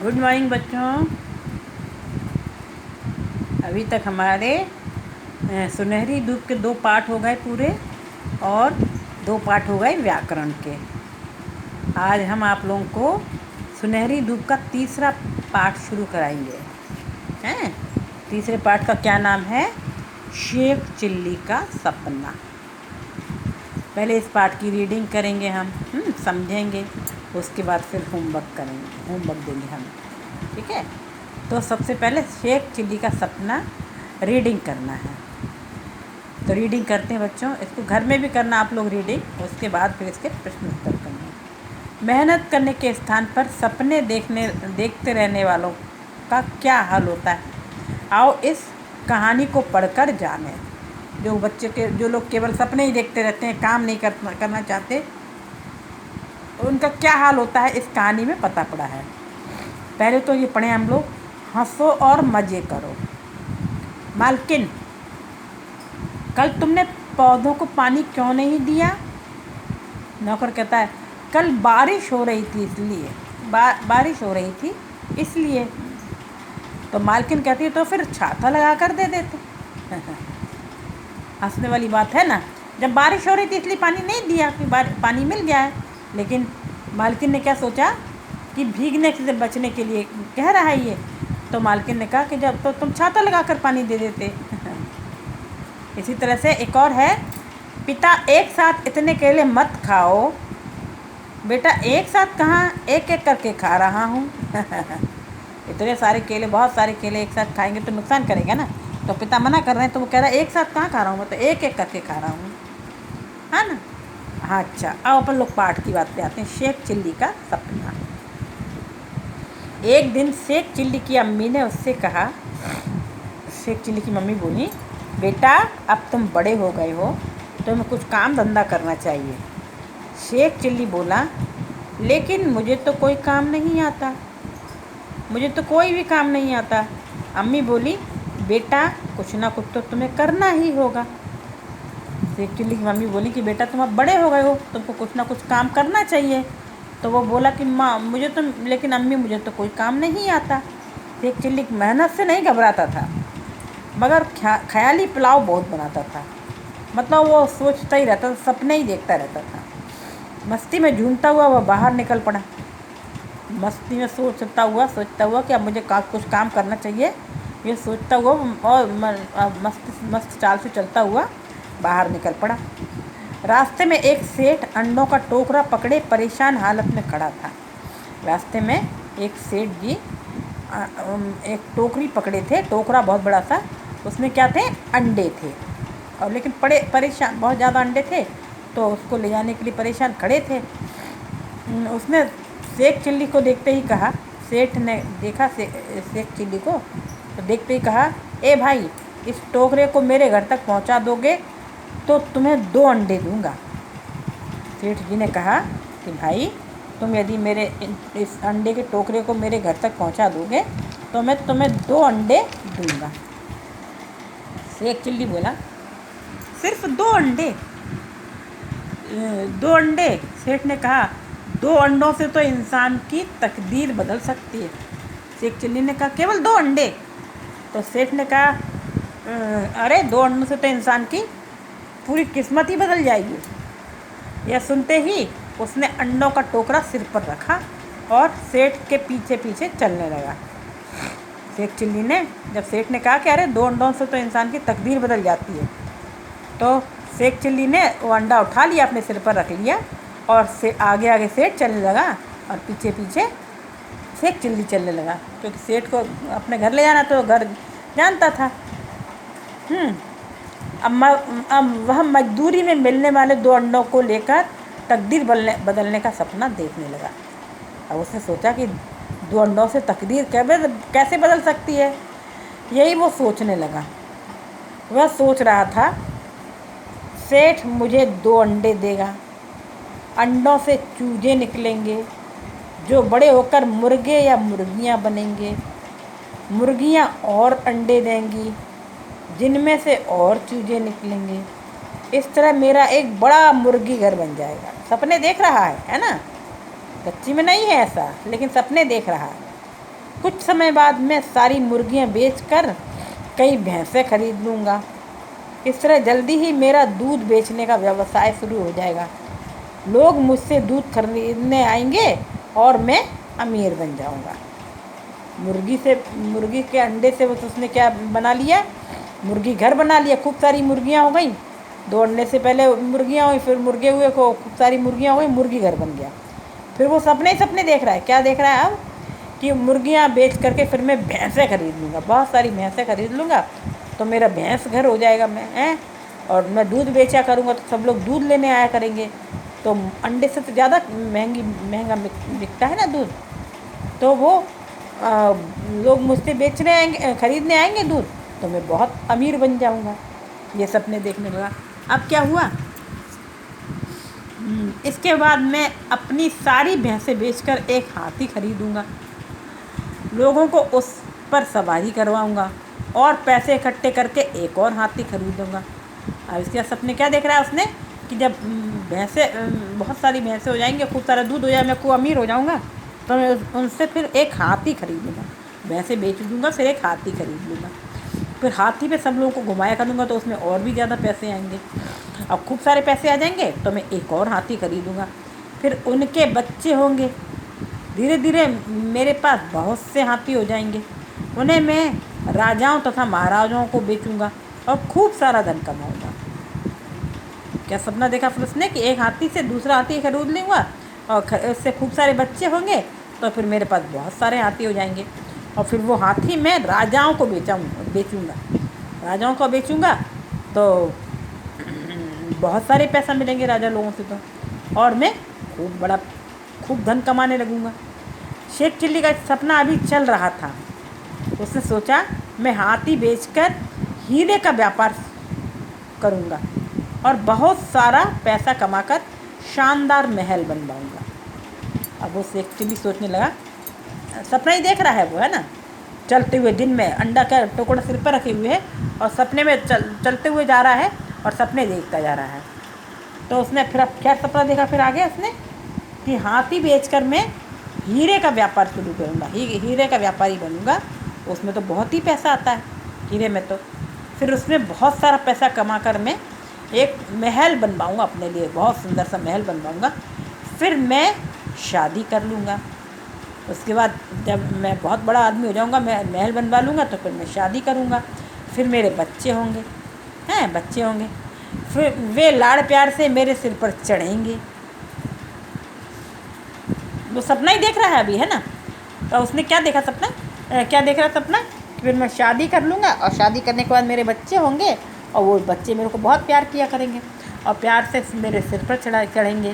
Good morning बच्चों। अभी तक हमारे सुनहरी धूप के 2 पाठ हो गए पूरे और 2 पाठ हो गए व्याकरण के। आज हम आप लोगों को सुनहरी धूप का तीसरा पाठ शुरू कराएंगे। हैं? तीसरे पाठ का क्या नाम है? शेख चिल्ली का सपना। पहले इस पाठ की रीडिंग करेंगे हम, समझेंगे, उसके बाद फिर होमवर्क देंगे हम। ठीक है, तो सबसे पहले शेख चिल्ली का सपना रीडिंग करना है। तो रीडिंग करते हैं बच्चों, इसको घर में भी करना आप लोग रीडिंग, उसके बाद फिर इसके प्रश्न उत्तर करना। मेहनत करने के स्थान पर सपने देखते रहने वालों का क्या हाल होता है, आओ इस कहानी को पढ़कर जानें। जो लोग केवल सपने ही देखते रहते हैं, काम नहीं करना चाहते, उनका क्या हाल होता है इस कहानी में पता पड़ा है। पहले तो ये पढ़ें हम लोग। हंसो और मज़े करो। मालकिन, कल तुमने पौधों को पानी क्यों नहीं दिया? नौकर कहता है, कल बारिश हो रही थी इसलिए। बारिश हो रही थी इसलिए। तो मालकिन कहती है, तो फिर छाता लगा कर दे देते। हंसने वाली बात है ना। जब बारिश हो रही थी इसलिए पानी नहीं दिया, कि पानी मिल गया है। लेकिन मालकिन ने क्या सोचा कि भीगने से बचने के लिए कह रहा है ये। तो मालकिन ने कहा कि जब तो तुम छाता लगा कर पानी दे देते। इसी तरह से एक और है, पिता एक साथ इतने केले मत खाओ। बेटा एक साथ कहाँ, एक एक करके खा रहा हूँ। इतने सारे केले, बहुत सारे केले एक साथ खाएंगे तो नुकसान करेगा ना। तो पिता मना कर रहे हैं, तो वो कह रहा है एक साथ कहाँ खा रहा हूँ, मैं तो एक एक करके खा रहा हूँ, है ना। हाँ, अच्छा, अब अपन लोग पाठ की बात पे आते हैं। शेख चिल्ली का सपना। एक दिन शेख चिल्ली की अम्मी ने उससे कहा, शेख चिल्ली की मम्मी बोली, बेटा अब तुम बड़े हो गए हो, तुम्हें कुछ काम धंधा करना चाहिए। शेख चिल्ली बोला, लेकिन मुझे तो कोई काम नहीं आता, मुझे तो कोई भी काम नहीं आता। अम्मी बोली, बेटा कुछ ना कुछ तो तुम्हें करना ही होगा। शेख चिल्ली की मम्मी बोली कि बेटा तुम अब बड़े हो गए हो, तुमको कुछ ना कुछ काम करना चाहिए। तो वो बोला कि माँ लेकिन अम्मी मुझे तो कोई काम नहीं आता। शेख चिल्ली मेहनत से नहीं घबराता था, मगर ख्याली पुलाव बहुत बनाता था। मतलब वो सोचता ही रहता था, सपने ही देखता रहता था। मस्ती में झूमता हुआ वह बाहर निकल पड़ा। मस्ती में सोचता हुआ कि अब मुझे कुछ काम करना चाहिए, ये सोचता हुआ और मस्त चाल से चलता हुआ बाहर निकल पड़ा। रास्ते में एक सेठ अंडों का टोकरा पकड़े परेशान हालत में खड़ा था। रास्ते में एक सेठ जी एक टोकरी पकड़े थे, टोकरा बहुत बड़ा सा, उसमें क्या थे, अंडे थे। और लेकिन परेशान, बहुत ज़्यादा अंडे थे, तो उसको ले जाने के लिए परेशान खड़े थे। उसने शेख चिल्ली को देखते ही कहा, सेठ ने देखा शेख चिल्ली को, तो देखते ही कहा, ए भाई, इस टोकरे को मेरे घर तक पहुंचा दोगे तो तुम्हें 2 अंडे दूंगा। सेठ जी ने कहा कि भाई, तुम यदि मेरे इस अंडे के टोकरे को मेरे घर तक पहुंचा दोगे तो मैं तुम्हें 2 अंडे दूंगा। शेख चिल्ली बोला, सिर्फ 2 अंडे? 2 अंडे? सेठ ने कहा, 2 अंडों से तो इंसान की तकदीर बदल सकती है। शेख चिल्ली ने कहा, केवल 2 अंडे? तो सेठ ने कहा, अरे 2 अंडों से तो इंसान की पूरी किस्मत ही बदल जाएगी। यह सुनते ही उसने अंडों का टोकरा सिर पर रखा और सेठ के पीछे पीछे चलने लगा। शेख चिल्ली ने, जब सेठ ने कहा कि अरे 2 अंडों से तो इंसान की तकदीर बदल जाती है, तो शेख चिल्ली ने वो अंडा उठा लिया, अपने सिर पर रख लिया और आगे आगे सेठ चलने लगा और पीछे पीछे शेख चिल्ली चलने लगा, क्योंकि सेठ को अपने घर ले जाना तो घर जानता था। अब वह मजदूरी में मिलने वाले 2 अंडों को लेकर तकदीर बदलने का सपना देखने लगा। अब उसने सोचा कि 2 अंडों से तकदीर कैसे बदल सकती है, यही वो सोचने लगा। वह सोच रहा था, सेठ मुझे 2 अंडे देगा, अंडों से चूजे निकलेंगे जो बड़े होकर मुर्गे या मुर्गियां बनेंगे, मुर्गियां और अंडे देंगी जिनमें से और चूजे निकलेंगे। इस तरह मेरा एक बड़ा मुर्गी घर बन जाएगा। सपने देख रहा है ना, सच्ची में नहीं है ऐसा, लेकिन सपने देख रहा है। कुछ समय बाद मैं सारी मुर्गियां बेचकर कई भैंसें खरीद लूँगा। इस तरह जल्दी ही मेरा दूध बेचने का व्यवसाय शुरू हो जाएगा। लोग मुझसे दूध खरीदने आएंगे और मैं अमीर बन जाऊँगा। मुर्गी के अंडे से उसने क्या बना लिया, मुर्गी घर बना लिया। खूब सारी मुर्गियाँ हो गई। 2 अंडे से पहले मुर्गियाँ हुई, फिर मुर्गे हुए को खूब सारी मुर्गियाँ हो गई, मुर्गी घर बन गया। फिर वो सपने ही सपने देख रहा है। क्या देख रहा है अब, कि मुर्गियाँ बेच करके फिर मैं भैंसें खरीद लूँगा, बहुत सारी भैंसें खरीद लूँगा, तो मेरा भैंस घर हो जाएगा। मैं और मैं दूध बेचा करूँगा तो सब लोग दूध लेने आया करेंगे। तो अंडे से तो ज़्यादा महंगा बिकता है ना दूध। तो वो लोग मुझसे बेचने आएंगे, खरीदने आएंगे दूध, तो मैं बहुत अमीर बन जाऊँगा। ये सपने देखने लगा। अब क्या हुआ, इसके बाद मैं अपनी सारी भैंसें बेचकर एक हाथी खरीदूँगा। लोगों को उस पर सवारी करवाऊँगा और पैसे इकट्ठे करके एक और हाथी खरीदूँगा। अब इसके सपने क्या देख रहा है उसने, कि जब बहुत सारी भैंसें हो जाएंगी, खूब सारा दूध हो जाए, मैं खूब अमीर हो जाऊँगा, तो मैं उनसे फिर एक हाथी खरीदूँगा। भैंसें बेच दूँगा, फिर एक हाथी खरीद लूँगा। फिर हाथी पे सब लोगों को घुमाया करूँगा, तो उसमें और भी ज़्यादा पैसे आएंगे। अब खूब सारे पैसे आ जाएंगे तो मैं एक और हाथी खरीदूँगा। फिर उनके बच्चे होंगे। धीरे धीरे मेरे पास बहुत से हाथी हो जाएंगे। उन्हें मैं राजाओं तथा महाराजाओं को बेचूँगा और खूब सारा धन कमाऊँगा। क्या सपना देखा फिर उसने, कि एक हाथी से दूसरा हाथी खरीद लूँगा और उससे खूब सारे बच्चे होंगे, तो फिर मेरे पास बहुत सारे हाथी हो जाएंगे। और फिर वो हाथी मैं राजाओं को बेचूँगा। राजाओं को बेचूँगा तो बहुत सारे पैसा मिलेंगे राजा लोगों से, तो और मैं खूब धन कमाने लगूँगा। शेख चिल्ली का सपना अभी चल रहा था। उसने सोचा, मैं हाथी बेचकर हीरे का व्यापार करूँगा और बहुत सारा पैसा कमाकर शानदार महल बनवाऊँगा। अब वो शेख चिल्ली सोचने लगा, सपना ही देख रहा है वो, है ना, चलते हुए दिन में अंडा का टुकड़ा सिर पर रखे हुए है और सपने में चलते हुए जा रहा है और सपने देखता जा रहा है। तो उसने फिर अब क्या सपना देखा, फिर आगे उसने, कि हाथी बेचकर मैं हीरे का व्यापार शुरू करूँगा, हीरे का व्यापारी बनूँगा। उसमें तो बहुत ही पैसा आता है हीरे में। तो फिर उसमें बहुत सारा पैसा कमा कर मैं एक महल बनवाऊँगा अपने लिए, बहुत सुंदर सा महल बनवाऊँगा। फिर मैं शादी कर लूँगा। उसके बाद जब मैं बहुत बड़ा आदमी हो जाऊँगा, मैं महल बनवा लूँगा, तो फिर मैं शादी करूँगा। फिर मेरे बच्चे होंगे, बच्चे होंगे। फिर वे लाड़ प्यार से मेरे सिर पर चढ़ेंगे। वो सपना ही देख रहा है अभी, है ना। तो उसने क्या देखा सपना, क्या देख रहा सपना, फिर मैं शादी कर लूँगा और शादी करने के बाद मेरे बच्चे होंगे और वो बच्चे मेरे को बहुत प्यार किया करेंगे और प्यार से मेरे सिर पर चढ़ेंगे।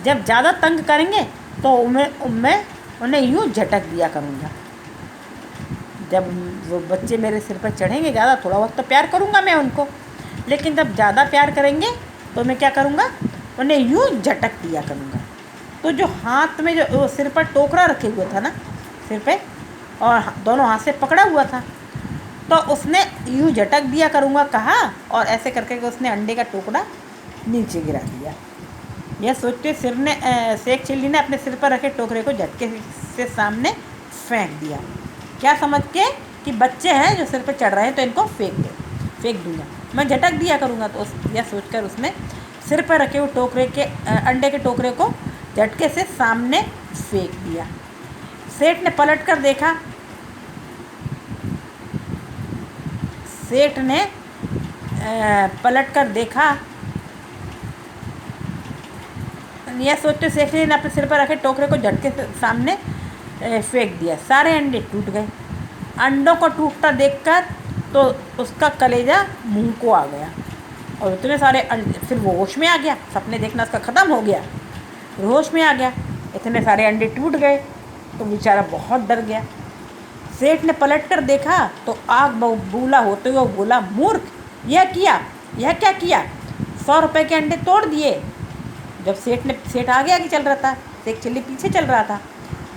जब ज़्यादा तंग करेंगे तो मैं उन्हें यूँ झटक दिया करूँगा। जब वो बच्चे मेरे सिर पर चढ़ेंगे ज़्यादा, थोड़ा बहुत तो प्यार करूँगा मैं उनको, लेकिन जब ज़्यादा प्यार करेंगे तो मैं क्या करूँगा, उन्हें यूँ झटक दिया करूँगा। तो जो हाथ में जो सिर पर टोकरा रखे हुए था ना, सिर पे, और दोनों हाथ से पकड़ा हुआ था, तो उसने यूँ झटक दिया करूँगा कहा, और ऐसे करके उसने अंडे का टुकड़ा नीचे गिरा दिया। यह सोचते शेख चिल्ली ने अपने सिर पर रखे टोकरे को झटके से सामने फेंक दिया। क्या समझ के कि बच्चे हैं जो सिर पर चढ़ रहे हैं, तो इनको फेंक दूँगा, मैं झटक दिया करूँगा। तो यह सोचकर उसने सिर पर रखे हुए अंडे के टोकरे को झटके से सामने फेंक दिया। सेठ ने पलट कर देखा। यह सोचते सेठ ने अपने सिर पर रखे टोकरे को झटके से सामने फेंक दिया। सारे अंडे टूट गए। अंडों को टूटता देखकर तो उसका कलेजा मुंह को आ गया और इतने सारे अंडे, फिर वो होश में आ गया। सपने देखना उसका ख़त्म हो गया, होश में आ गया। इतने सारे अंडे टूट गए तो बेचारा बहुत डर गया। सेठ ने पलट कर देखा तो आग बबूला होते हुए बोला, मूर्ख, यह क्या किया? 100 रुपये के अंडे तोड़ दिए। जब सेठ आगे चल रहा था, शेख चिल्ली पीछे चल रहा था,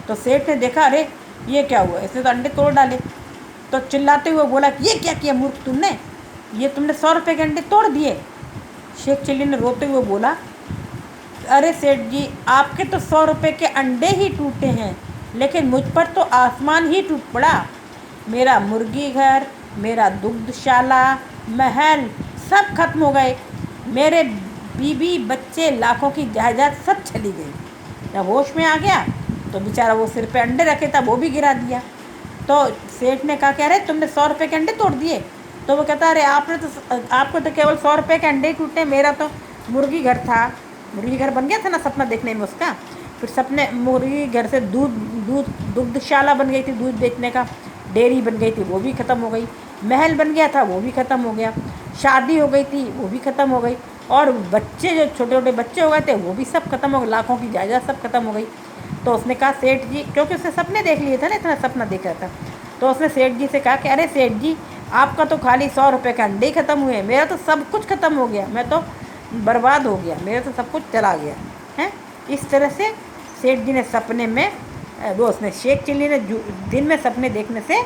तो सेठ ने देखा, अरे ये क्या हुआ, इसने तो अंडे तोड़ डाले। तो चिल्लाते हुए बोला, ये क्या किया मूर्ख तुमने, ये तुमने 100 रुपये के अंडे तोड़ दिए। शेख चिल्ली ने रोते हुए बोला, अरे सेठ जी, आपके तो 100 रुपये के अंडे ही टूटे हैं, लेकिन मुझ पर तो आसमान ही टूट पड़ा। मेरा मुर्गी घर, मेरा दुग्धशाला, महल सब खत्म हो गए। मेरे बीवी बच्चे, लाखों की जायदाद सब चली गई। जब होश में आ गया तो बेचारा वो सिर पे अंडे रखे था वो भी गिरा दिया। तो सेठ ने कहा, कह रहे तुमने 100 रुपये के अंडे तोड़ दिए? तो वो कहता, अरे आपको तो केवल 100 रुपये के अंडे टूटे, मेरा तो मुर्गी घर था। मुर्गी घर बन गया था ना सपना देखने में उसका। फिर सपने मुर्गी घर से दुग्धशाला बन गई थी, दूध बेचने का डेयरी बन गई थी, वो भी ख़त्म हो गई। महल बन गया था, वो भी ख़त्म हो गया। शादी हो गई थी, वो भी ख़त्म हो गई। और बच्चे, जो छोटे छोटे बच्चे हो गए थे, वो भी सब खत्म हो गए। लाखों की जायदाद सब खत्म हो गई। तो उसने कहा सेठ जी, क्योंकि उसने सपने देख लिए थे ना, इतना सपना देखा था। तो उसने सेठ जी से कहा कि अरे सेठ जी, आपका तो खाली 100 रुपये का अंडे खत्म हुए, मेरा तो सब कुछ खत्म हो गया, मैं तो बर्बाद हो गया, मेरा तो सब कुछ चला गया है। इस तरह से सेठ जी ने सपने में, वो उसने शेख चिल्ली ने दिन में सपने देखने से